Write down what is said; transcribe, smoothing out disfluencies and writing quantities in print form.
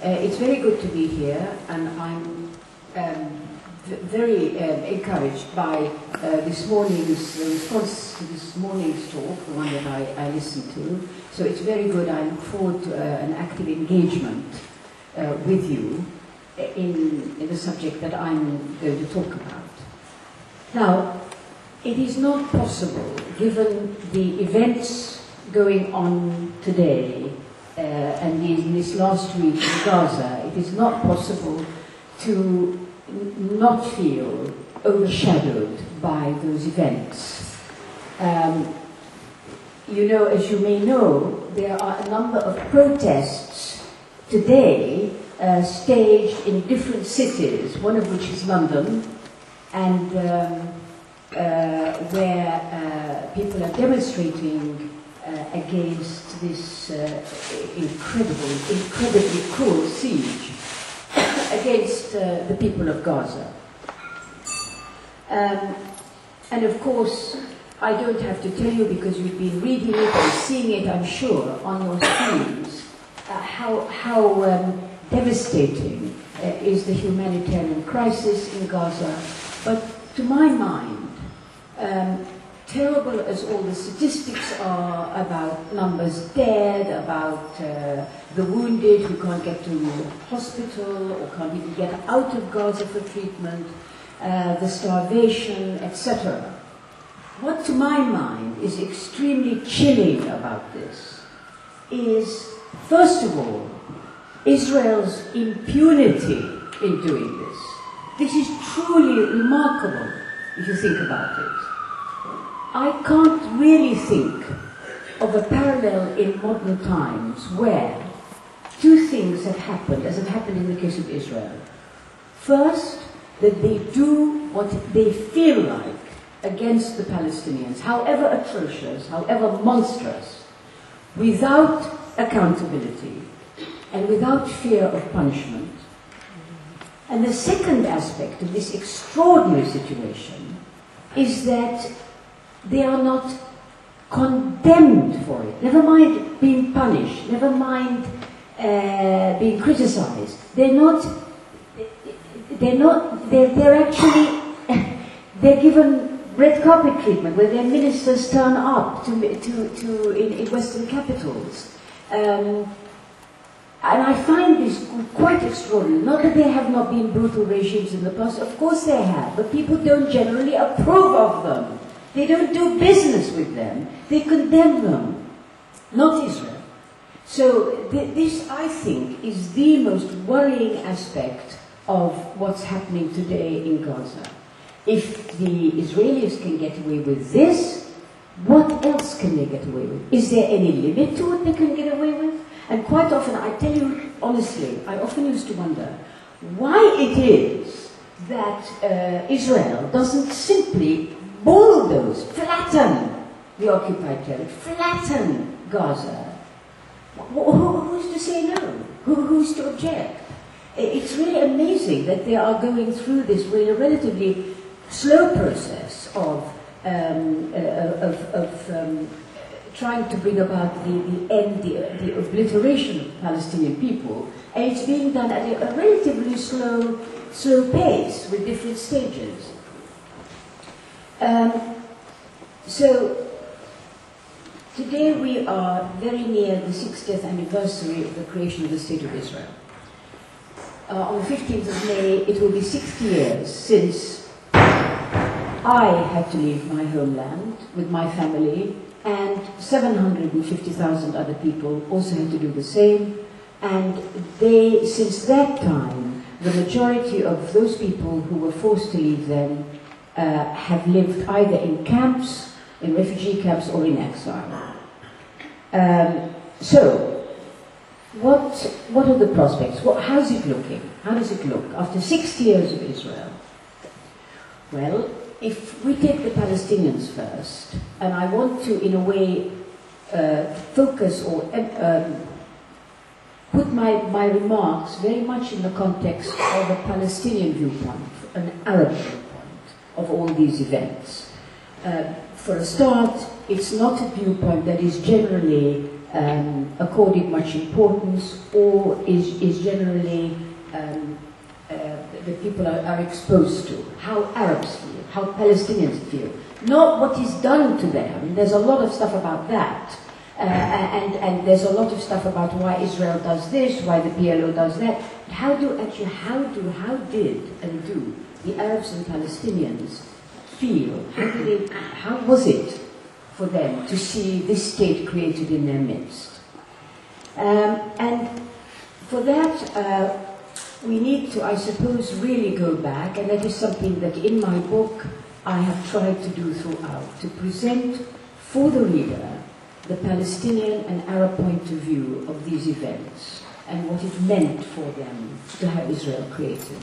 It's very good to be here, and I'm very encouraged by this morning's response to this morning's talk, the one that I listened to. So it's very good. I look forward to an active engagement with you in the subject that I'm going to talk about. Now, it is not possible, given the events going on today and in this last week in Gaza, it is not possible to not feel overshadowed by those events. You know, as you may know, there are a number of protests today staged in different cities, one of which is London, and where people are demonstrating against this incredibly cruel siege against the people of Gaza. And of course, I don't have to tell you, because you've been reading it and seeing it, I'm sure, on your screens, how devastating is the humanitarian crisis in Gaza. But to my mind, terrible as all the statistics are about numbers dead, about the wounded who can't get to the hospital or can't even get out of Gaza for treatment, the starvation, etc. What to my mind is extremely chilling about this is, first of all, Israel's impunity in doing this. This is truly remarkable if you think about it. I can't really think of a parallel in modern times where two things have happened, as have happened in the case of Israel. First, that they do what they feel like against the Palestinians, however atrocious, however monstrous, without accountability and without fear of punishment. And the second aspect of this extraordinary situation is that they are not condemned for it, never mind being punished, never mind being criticized. They're given red carpet treatment where their ministers turn up in Western capitals. And I find this quite extraordinary. Not that there have not been brutal regimes in the past, of course they have, but people don't generally approve of them. They don't do business with them. They condemn them, not Israel. So this, I think, is the most worrying aspect of what's happening today in Gaza. If the Israelis can get away with this, what else can they get away with? Is there any limit to what they can get away with? And quite often, I tell you honestly, I often used to wonder why it is that Israel doesn't simply bulldoze, flatten the occupied territory, flatten Gaza. Who's to say no? Who's to object? It's really amazing that they are going through this with a relatively slow process of trying to bring about the end, the obliteration of Palestinian people, and it's being done at a relatively slow pace with different stages. So today we are very near the 60th anniversary of the creation of the State of Israel. On the 15th of May, it will be 60 years since I had to leave my homeland with my family, and 750,000 other people also had to do the same. And they, since that time, the majority of those people who were forced to leave then have lived either in camps, in refugee camps, or in exile. So, what are the prospects? How's it looking? How does it look after 60 years of Israel? Well, if we take the Palestinians first, and I want to, in a way, focus or put my remarks very much in the context of a Palestinian viewpoint, an Arab viewpoint of all these events. For a start, it's not a viewpoint that is generally accorded much importance, or is generally the people are exposed to, how Arabs feel, how Palestinians feel, not what is done to them. There's a lot of stuff about that, and there's a lot of stuff about why Israel does this, why the PLO does that. But how did and do the Arabs and Palestinians feel? How was it for them to see this state created in their midst? And for that, we need to, I suppose, really go back, and that is something that in my book I have tried to do throughout, to present for the reader the Palestinian and Arab point of view of these events and what it meant for them to have Israel created.